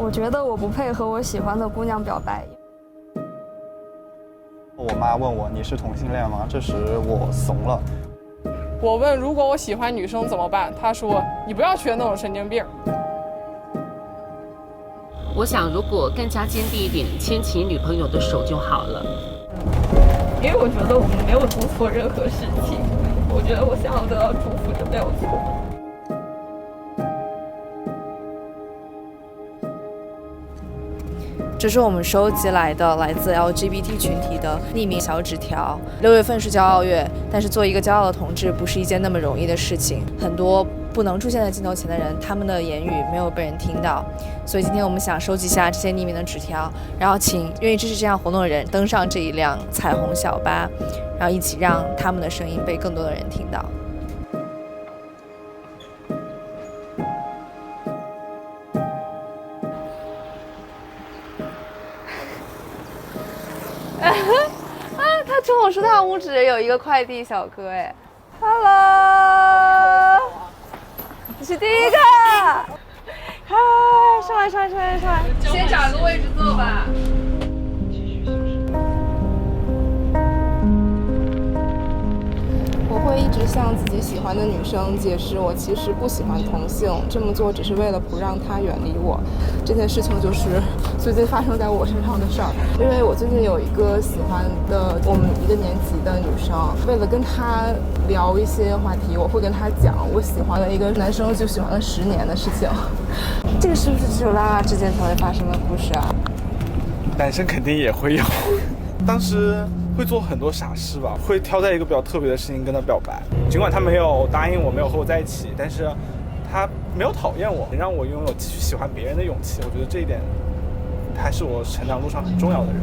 我觉得我不配和我喜欢的姑娘表白。我妈问我你是同性恋吗？这时我怂了。我问如果我喜欢女生怎么办？她说你不要学那种神经病。我想如果更加坚定一点，牵起女朋友的手就好了。因为我觉得我们没有做错任何事情，我觉得我想要得到祝福就没有错。这是我们收集来的来自 LGBT 群体的匿名小纸条。6月份是骄傲月，但是做一个骄傲的同志不是一件那么容易的事情。很多不能出现在镜头前的人，他们的言语没有被人听到，所以今天我们想收集一下这些匿名的纸条，然后请愿意支持这项活动的人登上这一辆彩虹小巴，然后一起让他们的声音被更多的人听到。他冲我竖大拇指，有一个快递小哥哎 ，Hello， 你是第一个，嗨，上来，先找个位置坐吧。我会一直向自己喜欢的女生解释我其实不喜欢同性，这么做只是为了不让她远离我。这件事情就是最近发生在我身上的事儿，因为我最近有一个喜欢的我们一个年级的女生，为了跟她聊一些话题，我会跟她讲我喜欢的一个男生就喜欢了10年的事情。这个是不是只有拉拉之间才会发生的故事啊？男生肯定也会有，当时会做很多傻事吧，会挑在一个比较特别的事情跟他表白，尽管他没有答应我，没有和我在一起，但是他没有讨厌我，让我拥有继续喜欢别人的勇气。我觉得这一点还是我成长路上很重要的人。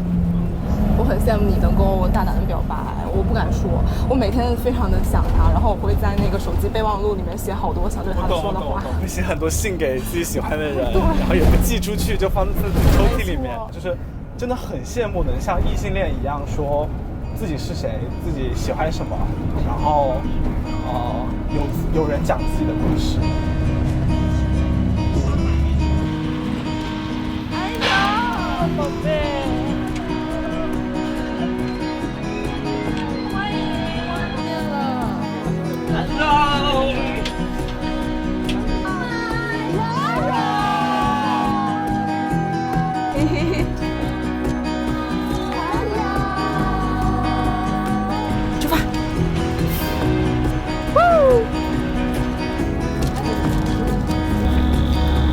我很羡慕你能够大胆的表白，我不敢说，我每天非常的想他，然后我会在那个手机备忘录里面写好多想对他说的话，会写很多信给自己喜欢的人，然后也不寄出去，就放在自己抽屉里面，就是真的很羡慕能像异性恋一样说自己是谁，自己喜欢什么，然后有人讲自己的故事。哎呀，宝贝，欢迎我见了。Hello。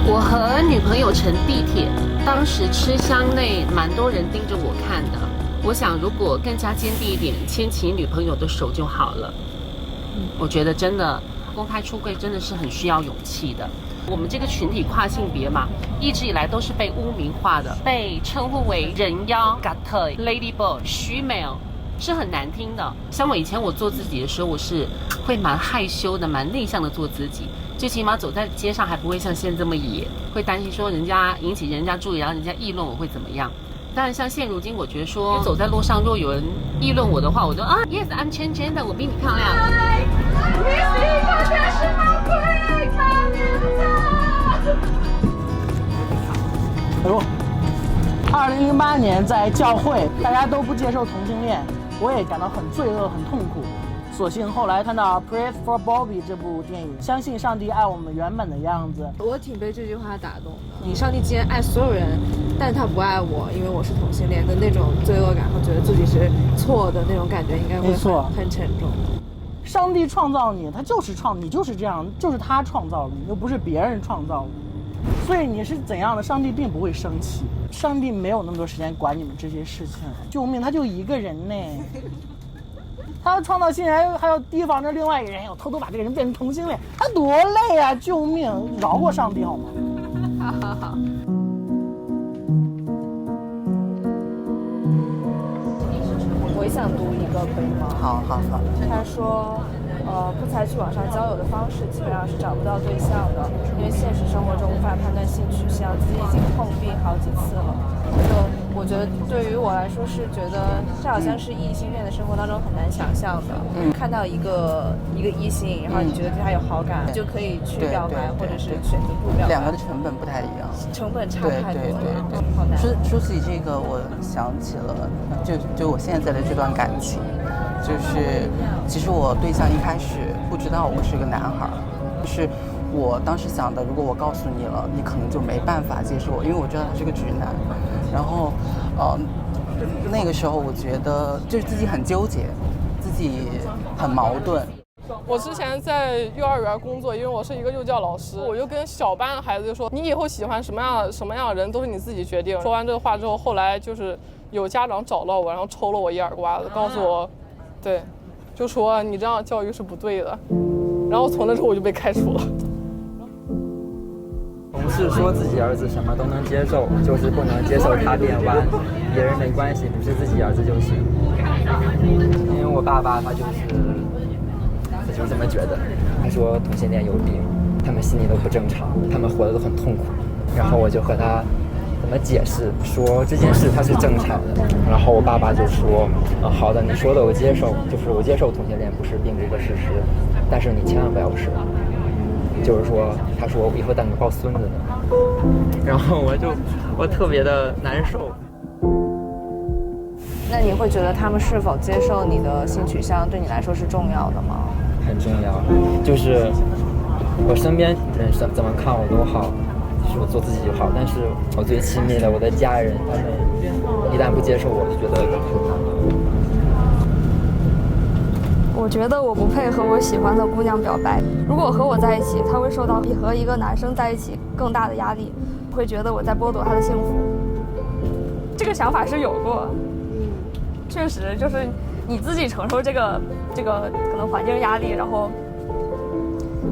我和女朋友乘地铁，当时车厢内蛮多人盯着我看的。我想如果更加坚定一点，牵起女朋友的手就好了。我觉得真的公开出柜真的是很需要勇气的。我们这个群体跨性别嘛，一直以来都是被污名化的，被称呼为人妖、gay、ladybird、虚美，是很难听的。像我以前我做自己的时候，我是会蛮害羞的，蛮内向的做自己。最起码走在街上还不会像现在这么野，会担心说人家引起人家注意，然后人家议论我会怎么样。当然像现如今我觉得说走在路上若有人议论我的话，我就yes I'm transgender， 我比你漂亮。你是一个电视猫鬼，看你哎呦，2008年在教会大家都不接受同性恋，我也感到很罪恶很痛苦。所幸后来看到《Pray for Bobby》这部电影，相信上帝爱我们原本的样子。我挺被这句话打动的。你上帝既然爱所有人，但他不爱我，因为我是同性恋的那种罪恶感和觉得自己是错的那种感觉，应该会很沉重。上帝创造你，他就是你就是这样，就是他创造你，又不是别人创造你。所以你是怎样的，上帝并不会生气。上帝没有那么多时间管你们这些事情。救命，他就一个人呢。他要创造新人，还要提防着另外一个人，要偷偷把这个人变成同性恋，他多累啊！救命，饶过上帝好吗？好。我也想读一个，可以吗？好。他说，不采取网上交友的方式，基本上是找不到对象的，因为现实生活中无法判断性取向，自己已经碰壁好几次了。我我觉得对于我来说是觉得这好像是异性恋的生活当中很难想象的。看到一个异性，然后你觉得对他有好感，就可以去表白，或者是选择不表白。两个的成本不太一样，成本差太多了，对，好难。说起这个，我想起了就我现在的这段感情，就是其实我对象一开始不知道我是个男孩，就是我当时想的，如果我告诉你了，你可能就没办法接受我，因为我知道他是个直男。然后，那个时候我觉得就是自己很纠结，自己很矛盾。我之前在幼儿园工作，因为我是一个幼教老师，我就跟小班的孩子就说，你以后喜欢什么样的人都是你自己决定。说完这个话之后，后来就是有家长找到我，然后抽了我一耳刮子，告诉我，对，就说你这样教育是不对的。然后从那之后我就被开除了。同事说自己儿子什么都能接受，就是不能接受他变弯，别人没关系，不是自己儿子就行。因为我爸爸他就是这么觉得，他说同性恋有病，他们心里都不正常，他们活得都很痛苦。然后我就和他怎么解释，说这件事它是正常的。然后我爸爸就说，好的，你说的我接受，就是我接受同性恋不是病这个事实，但是你千万不要说。就是说，他说我以后带你抱孙子呢，然后我特别的难受。那你会觉得他们是否接受你的性取向对你来说是重要的吗？很重要，就是我身边人怎么看我都好，就是我做自己就好。但是我最亲密的我的家人，他们一旦不接受我，就觉得很难。我觉得我不配和我喜欢的姑娘表白。如果和我在一起，她会受到比和一个男生在一起更大的压力，会觉得我在剥夺她的幸福。这个想法是有过，确实就是你自己承受这个可能环境压力，然后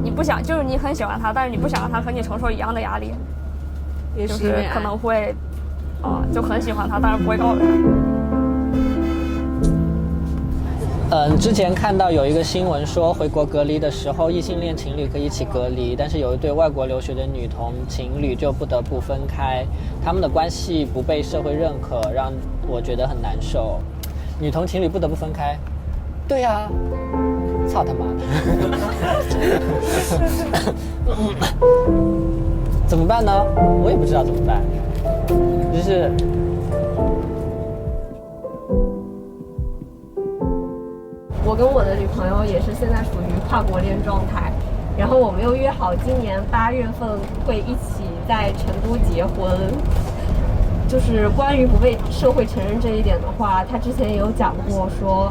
你不想，就是你很喜欢他，但是你不想让他和你承受一样的压力，就是可能会就很喜欢他，但是不会告诉他。之前看到有一个新闻说，回国隔离的时候，异性恋情侣可以一起隔离，但是有一对外国留学的女同情侣就不得不分开，他们的关系不被社会认可，让我觉得很难受。女同情侣不得不分开，对呀，操他妈的！怎么办呢？我也不知道怎么办，就是。我跟我的女朋友也是现在属于跨国恋状态，然后我们又约好今年8月份会一起在成都结婚。就是关于不被社会承认这一点的话，他之前也有讲过，说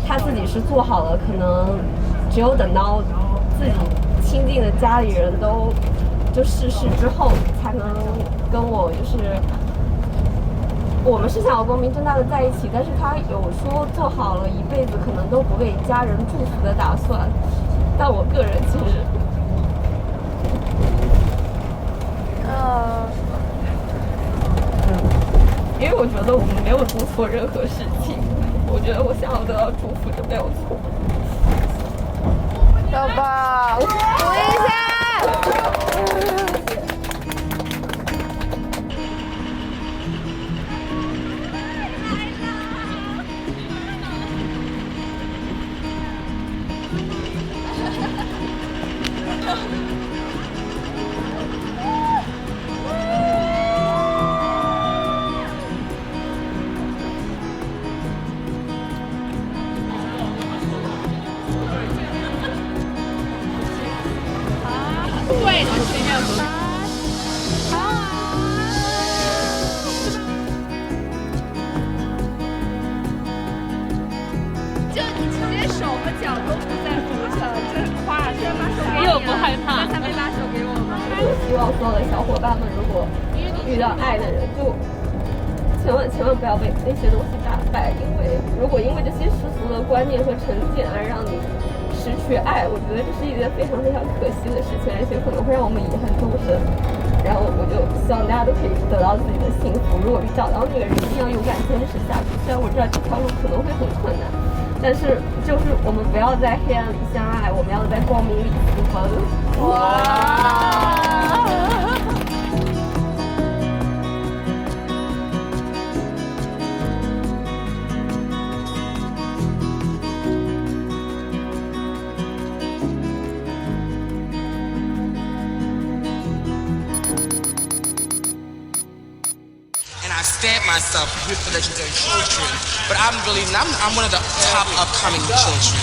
他自己是做好了，可能只有等到自己亲近的家里人都就逝世之后，才能跟我就是我们是想要光明正大的在一起，但是他有说做好了一辈子可能都不为家人祝福的打算。但我个人其实，因为我觉得我们没有做错任何事情，我觉得我想要得到祝福就没有错。要吧，鼓一下。希望所有的小伙伴们，如果遇到爱的人，就千万不要被那些东西打败，因为如果因为这些世俗的观念和成见而让你失去爱，我觉得这是一件非常非常可惜的事情，而且可能会让我们遗憾终生。然后我就希望大家都可以得到自己的幸福。如果找到那个人，一定要勇敢坚持下去。虽然我知道这条路可能会很困难，但是就是我们不要在黑暗里相爱，我们要在光明里私奔。哇！ I stamp myself with the legendary children, but I'm one of the top upcoming children.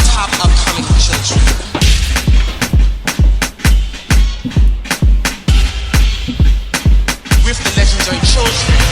Top upcoming children. With the legendary children.